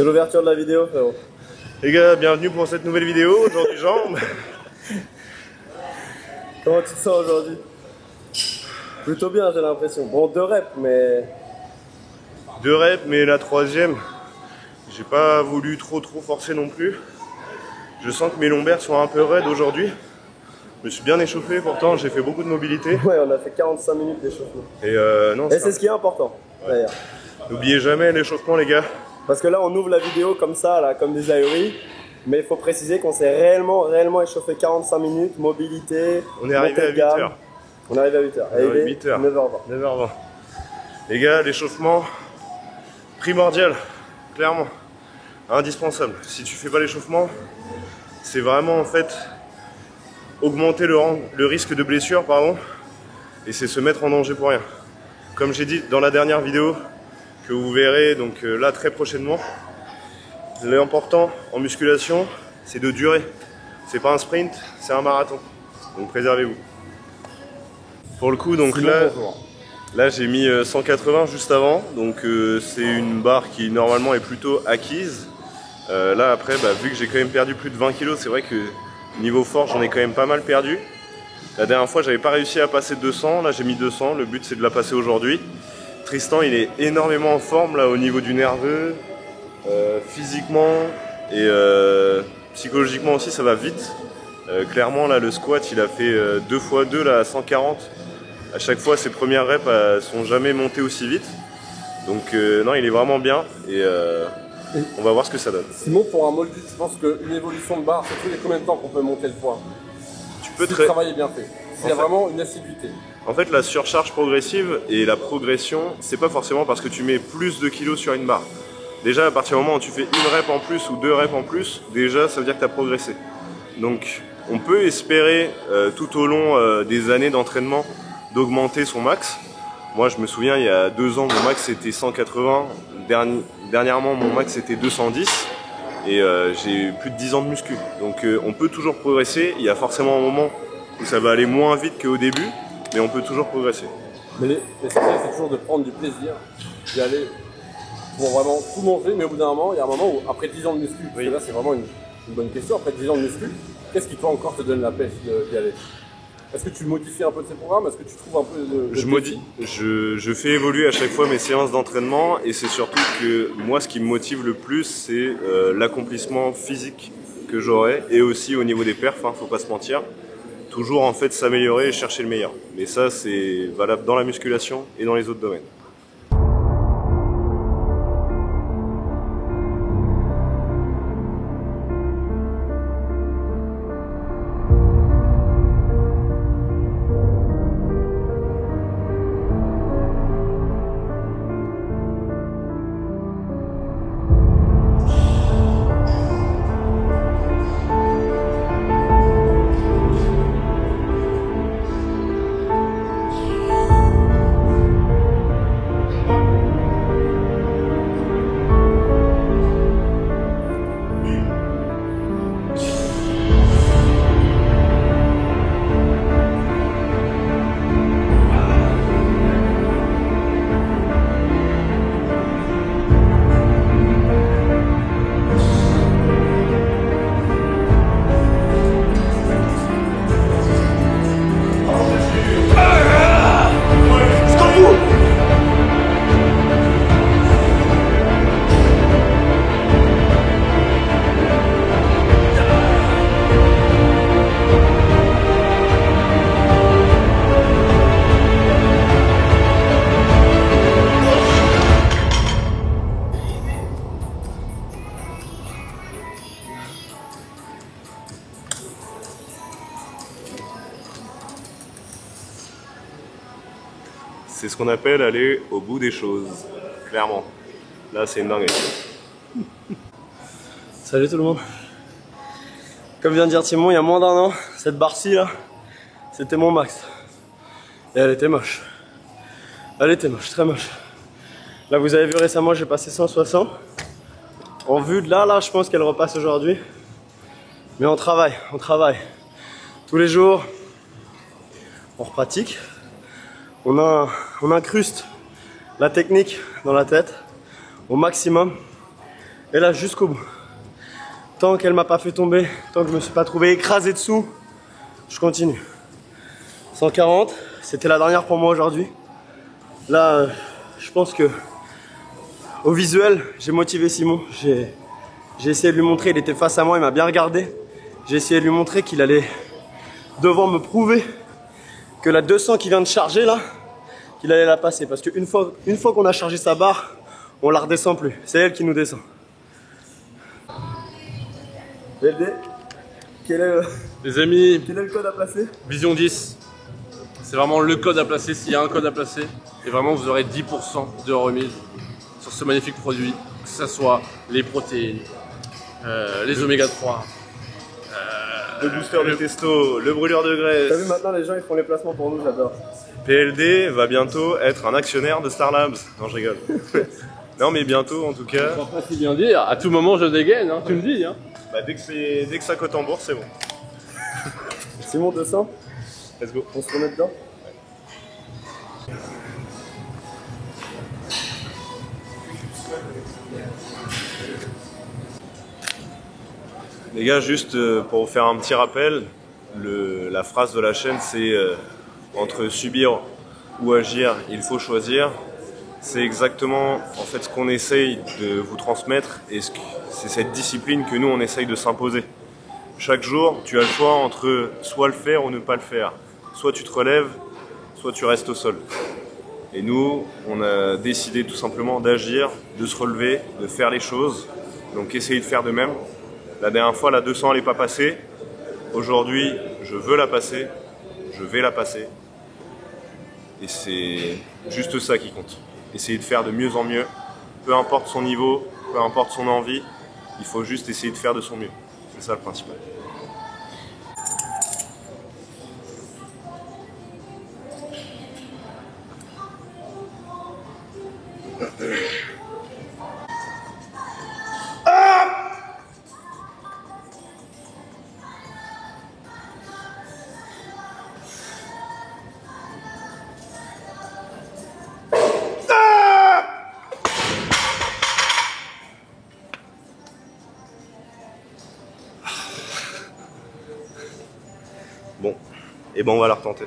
C'est l'ouverture de la vidéo, frérot. Les gars, bienvenue pour cette nouvelle vidéo. Aujourd'hui, jambes. Comment tu te sens aujourd'hui? Plutôt bien, j'ai l'impression. Bon, 2 reps, mais... 2 reps, mais la 3e, j'ai pas voulu trop forcer non plus. Je sens que mes lombaires sont un peu raides aujourd'hui. Je me suis bien échauffé, pourtant j'ai fait beaucoup de mobilité. Ouais, on a fait 45 minutes d'échauffement. Et non, c'est ce qui est important, d'ailleurs. N'oubliez jamais l'échauffement, les gars. Parce que là, on ouvre la vidéo comme ça, là, comme des ahuris. Mais il faut préciser qu'on s'est réellement échauffé 45 minutes, mobilité. On est arrivé à 8h. On est arrivé à 8h. On est arrivé à 8h. 9h20. 9h20. Les gars, l'échauffement, primordial, clairement. Indispensable. Si tu fais pas l'échauffement, c'est vraiment en fait augmenter le risque de blessure, pardon, et c'est se mettre en danger pour rien. Comme j'ai dit dans la dernière vidéo, que vous verrez donc là très prochainement, l'important en musculation, c'est de durer. C'est pas un sprint, c'est un marathon. Donc préservez-vous. Pour le coup, donc là j'ai mis 180 juste avant, donc c'est une barre qui normalement est plutôt acquise. Là après, vu que j'ai quand même perdu plus de 20 kg, c'est vrai que niveau force j'en ai quand même pas mal perdu. La dernière fois j'avais pas réussi à passer 200, là j'ai mis 200, le but c'est de la passer aujourd'hui. Tristan il est énormément en forme là au niveau du nerveux, physiquement et psychologiquement aussi ça va vite. Clairement là le squat il a fait 2 x 2 là à 140. À chaque fois ses premières reps sont jamais montées aussi vite. Donc non il est vraiment bien et on va voir ce que ça donne. Simon, pour un moldu, tu penses qu'une évolution de barre, c'est tous les combien de temps qu'on peut monter le poids? Tu peux si le travail est bien fait. Il y a vraiment une assiduité. En fait, la surcharge progressive et la progression, c'est pas forcément parce que tu mets plus de kilos sur une barre. Déjà, à partir du moment où tu fais 1 rep en plus ou 2 reps en plus, déjà, ça veut dire que tu as progressé. Donc, on peut espérer tout au long des années d'entraînement d'augmenter son max. Moi, je me souviens, il y a 2 ans, mon max c'était 180. Dernièrement, mon max c'était 210. Et j'ai plus de 10 ans de muscu. Donc, on peut toujours progresser. Il y a forcément un moment où ça va aller moins vite qu'au début, mais on peut toujours progresser. Mais l'essentiel, c'est toujours de prendre du plaisir, d'y aller pour vraiment tout manger, mais au bout d'un moment, il y a un moment où, après 10 ans de muscu, parce que là c'est vraiment une bonne question, après 10 ans de muscu, qu'est-ce qui toi encore te donne la pêche d'y aller? Est-ce que tu modifies un peu de ces programmes? Est-ce que tu trouves un peu de je fais évoluer à chaque fois mes séances d'entraînement et c'est surtout que moi ce qui me motive le plus c'est l'accomplissement physique que j'aurai et aussi au niveau des perfs, faut pas se mentir. Toujours en fait s'améliorer et chercher le meilleur. Mais ça c'est valable dans la musculation et dans les autres domaines. C'est ce qu'on appelle aller au bout des choses, clairement. Là, c'est une dinguerie. Salut tout le monde. Comme vient de dire Simon, il y a moins d'1 an, cette barre-ci là, c'était mon max. Et elle était moche. Elle était moche, très moche. Là, vous avez vu récemment, j'ai passé 160. En vue de là, je pense qu'elle repasse aujourd'hui. Mais on travaille. Tous les jours, on repratique. On incruste la technique dans la tête au maximum. Et là, jusqu'au bout. Tant qu'elle m'a pas fait tomber, tant que je me suis pas trouvé écrasé dessous, je continue. 140, c'était la dernière pour moi aujourd'hui. Là, je pense que au visuel, j'ai motivé Simon. J'ai essayé de lui montrer, il était face à moi, il m'a bien regardé. J'ai essayé de lui montrer qu'il allait devant me prouver que la 200 qui vient de charger là, qu'il allait la passer. Parce qu'une fois qu'on a chargé sa barre, on la redescend plus. C'est elle qui nous descend. LD, quel est Les amis, le code à placer? Vision 10. C'est vraiment le code à placer, s'il y a un code à placer. Et vraiment, vous aurez 10% de remise sur ce magnifique produit. Que ce soit les protéines, les oméga 3. Le booster de testo, le brûleur de graisse. T'as vu maintenant les gens ils font les placements pour nous, j'adore. PLD va bientôt être un actionnaire de Star Labs. Non, je rigole. Non, mais bientôt en tout cas. Je ne pas si bien dire, à tout moment je dégaine, hein, tu me dis. Hein. Bah, dès que ça cote en bourse, c'est bon. Simon 200, Let's go. on se remet dedans. Les gars, juste pour vous faire un petit rappel, la phrase de la chaîne c'est entre subir ou agir, il faut choisir. C'est exactement en fait ce qu'on essaye de vous transmettre et c'est cette discipline que nous on essaye de s'imposer. Chaque jour, tu as le choix entre soit le faire ou ne pas le faire. Soit tu te relèves, soit tu restes au sol. Et nous, on a décidé tout simplement d'agir, de se relever, de faire les choses. Donc essayez de faire de même. La dernière fois, la 200 elle n'est pas passée. Aujourd'hui, je veux la passer. Je vais la passer. Et c'est juste ça qui compte. Essayer de faire de mieux en mieux. Peu importe son niveau, peu importe son envie, il faut juste essayer de faire de son mieux. C'est ça le principal. Bon, et ben on va la retenter.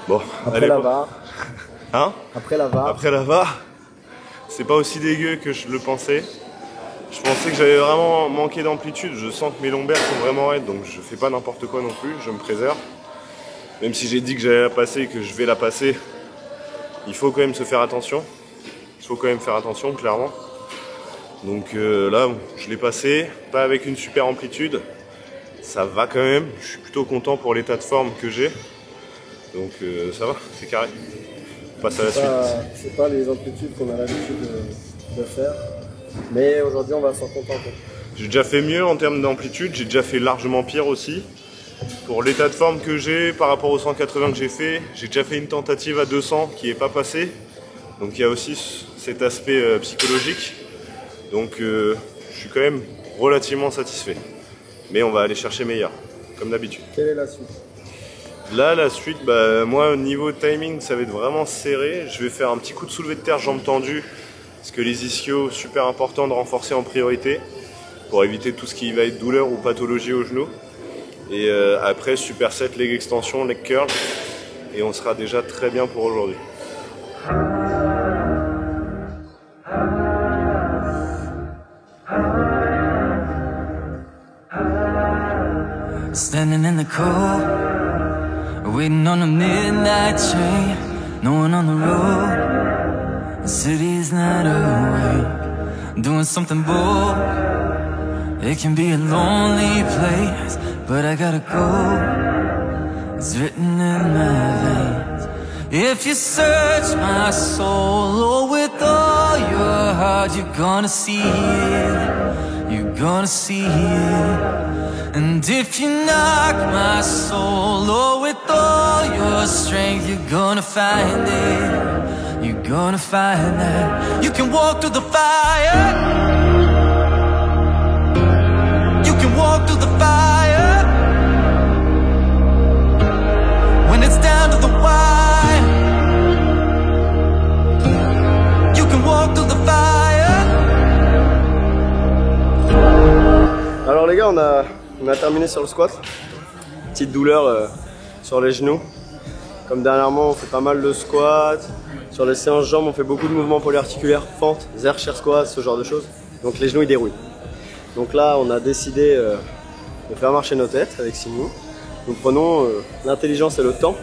Bon, Après allez, la VAR. Hein? Après la VAR. Après la VAR, c'est pas aussi dégueu que je le pensais. Je pensais que j'avais vraiment manqué d'amplitude. Je sens que mes lombaires sont vraiment raides, donc je fais pas n'importe quoi non plus, je me préserve. Même si j'ai dit que j'allais la passer et que je vais la passer, il faut quand même se faire attention. Il faut quand même faire attention, clairement. Donc là, je l'ai passé, pas avec une super amplitude. Ça va quand même, je suis plutôt content pour l'état de forme que j'ai. Donc ça va, c'est carré. On passe à la suite. C'est pas les amplitudes qu'on a l'habitude de faire. Mais aujourd'hui, on va s'en contenter. J'ai déjà fait mieux en termes d'amplitude, j'ai déjà fait largement pire aussi. Pour l'état de forme que j'ai par rapport aux 180 que j'ai déjà fait une tentative à 200 qui n'est pas passée. Donc il y a aussi cet aspect psychologique. Donc je suis quand même relativement satisfait. Mais on va aller chercher meilleur, comme d'habitude. Quelle est la suite? Là, la suite, bah, moi, au niveau timing, ça va être vraiment serré. Je vais faire un petit coup de soulevé de terre, jambes tendues. Parce que les ischios, super important de renforcer en priorité. Pour éviter tout ce qui va être douleur ou pathologie au genou. Et après, superset, leg extension, leg curl. Et on sera déjà très bien pour aujourd'hui. Standing in the cold, waiting on the midnight train. No one on the road, the city's not awake. Doing something bold, it can be a lonely place, but I gotta go. is written in my veins. If you search my soul, oh, with all your heart, you're gonna see it. You're gonna see it. And if you knock my soul, oh, with all your strength, you're gonna find it. You're gonna find that you can walk through the fire. You can walk through the fire. When it's down to the wire, you can walk through the fire. Alors les gars, on a terminé sur le squat. Petite douleur sur les genoux. Comme dernièrement, on fait pas mal de squats. Sur les séances jambes, on fait beaucoup de mouvements polyarticulaires, fentes, air chair squat, ce genre de choses. Donc les genoux ils dérouillent. Donc là, on a décidé de faire marcher nos têtes avec Simon. Nous prenons l'intelligence et le temps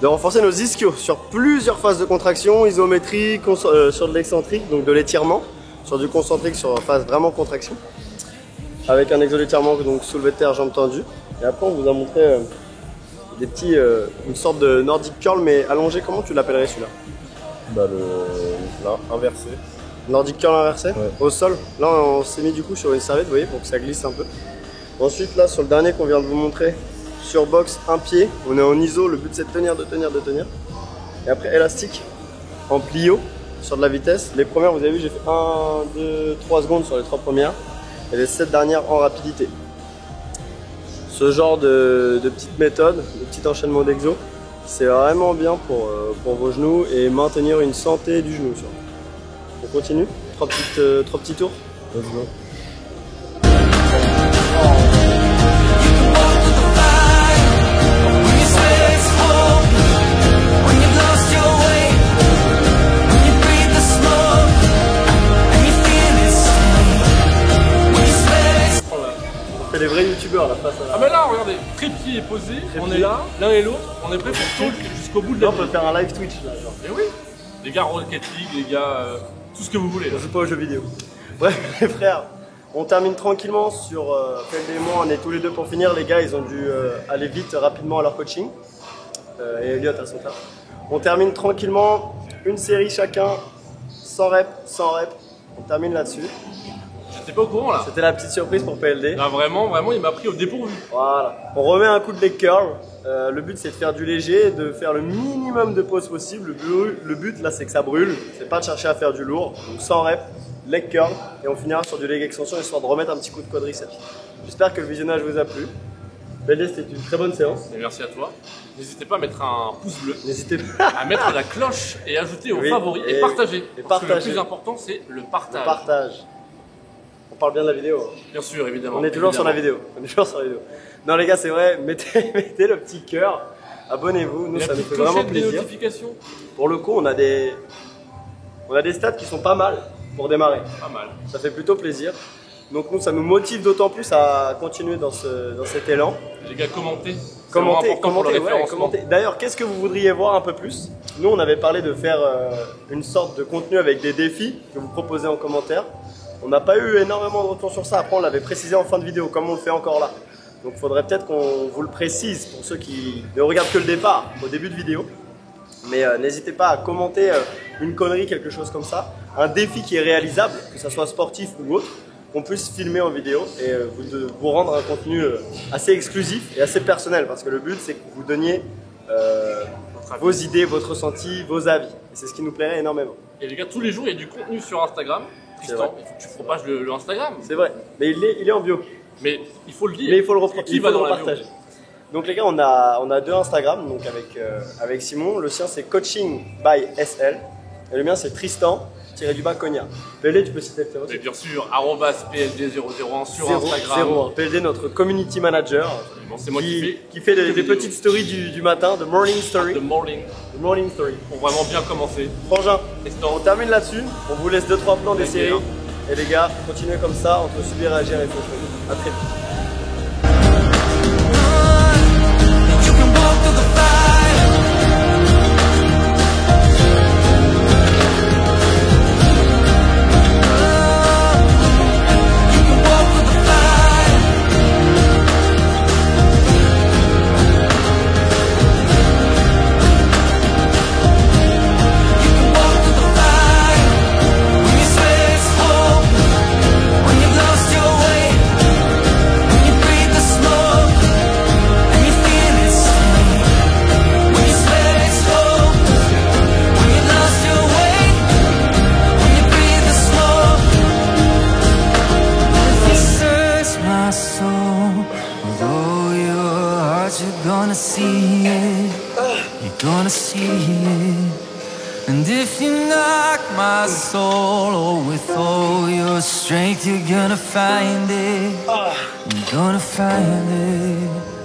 de renforcer nos ischios sur plusieurs phases de contraction, isométrique, sur de l'excentrique, donc de l'étirement, sur du concentrique, sur phase vraiment contraction. Avec un exo d'étirement, donc soulevé de terre, jambes tendues. Et après, on vous a montré des petits, une sorte de Nordic curl, mais allongé. Comment tu l'appellerais celui-là? Bah là, inversé. Nordic curl inversé, ouais. Au sol. Là, on s'est mis du coup sur une serviette, vous voyez, pour que ça glisse un peu. Ensuite, là, sur le dernier qu'on vient de vous montrer, sur box, un pied, on est en iso. Le but, c'est de tenir, de tenir, de tenir. Et après, élastique, en plio, sur de la vitesse. Les premières, vous avez vu, j'ai fait 1, 2, 3 secondes sur les 3 premières. Et les 7 dernières en rapidité. Ce genre de petites méthodes, de petits enchaînements d'exo, c'est vraiment bien pour vos genoux et maintenir une santé du genou. On continue, 3 petits tours. Let's go. C'est les vrais youtubeurs là face à... Ah mais là, regardez, trépied est posé, on est là, l'un et l'autre, on est prêt pour talk jusqu'au bout de Là, la on peut vidéo. faire un live Twitch là, genre. Et oui, les gars Rocket League, les gars, tout ce que vous voulez. Là. On joue pas aux jeux vidéo. Bref, les frères, on termine tranquillement sur PLD et moi, on est tous les deux pour finir. Les gars, ils ont dû aller vite, rapidement à leur coaching. Et Elliot à son taf. On termine tranquillement, une série chacun, 100 reps, 100 reps. On termine là-dessus. J'étais pas au courant là. C'était la petite surprise pour PLD. Là, vraiment, il m'a pris au dépourvu. Voilà. On remet un coup de leg curl. Le but c'est de faire du léger, de faire le minimum de pause possible. Le but là c'est que ça brûle. C'est pas de chercher à faire du lourd. Donc 100 reps, leg curl. Et on finira sur du leg extension histoire de remettre un petit coup de quadriceps. J'espère que le visionnage vous a plu. PLD, c'était une très bonne séance. Et merci à toi. N'hésitez pas à mettre un pouce bleu, N'hésitez pas à mettre la cloche et ajouter aux Oui, favoris et et- partager. et Parce que le partager. plus important c'est le partage. au partage. On parle bien de la vidéo. Bien sûr, évidemment. On est toujours sur la évidemment. vidéo. On est toujours sur la vidéo. Non les gars, c'est vrai, mettez le petit cœur. Abonnez-vous, nous Et la ça nous petite fait vraiment clochette des plaisir. notifications, Pour le coup, on a des stats qui sont pas mal pour démarrer. pas mal. Ça fait plutôt plaisir. Donc nous, ça nous motive d'autant plus à continuer dans cet élan. Les gars, commentez. C'est Commentez, vraiment important pour le commentez, ouais, référencement. commentez. D'ailleurs, qu'est-ce que vous voudriez voir un peu plus? Nous, on avait parlé de faire une sorte de contenu avec des défis que vous proposez en commentaire. On n'a pas eu énormément de retours sur ça. Après, on l'avait précisé en fin de vidéo, comme on le fait encore là. Donc, il faudrait peut-être qu'on vous le précise pour ceux qui ne regardent que le départ, au début de vidéo. Mais n'hésitez pas à commenter une connerie, quelque chose comme ça. Un défi qui est réalisable, que ce soit sportif ou autre, qu'on puisse filmer en vidéo et vous rendre un contenu assez exclusif et assez personnel. Parce que le but, c'est que vous donniez vos idées, votre ressenti, vos avis. Et c'est ce qui nous plairait énormément. Et les gars, tous les jours, il y a du contenu sur Instagram. C'est vrai. Tristan, il faut que tu propages le Instagram. C'est vrai. Mais il est en bio. Mais il faut le dire. Mais il faut le Parce que qui il va faut le dans la bio partager. Donc les gars, on a 2 Instagram donc avec Simon. Le sien c'est Coaching by SL et le mien c'est Tristan-Cogna. PLD, tu peux citer le tien aussi. Mais bien sûr, @PLD001 sur Instagram. 01. PLD, notre community manager Bon, c'est moi qui qui fait des vidéos. petites stories du matin, de morning story. The morning, The morning story. pour vraiment bien commencer. Frangin, Tristan, on termine là-dessus. On vous laisse 2-3 plans des Ok, séries. hein. Et les gars, continuez comme ça entre subir, réagir et faut choisir. À très vite. You can walk through the fire. You can walk through the fire. you're gonna see it. You're gonna see it. And if you knock my soul with all your strength, you're gonna find it. You're gonna find it.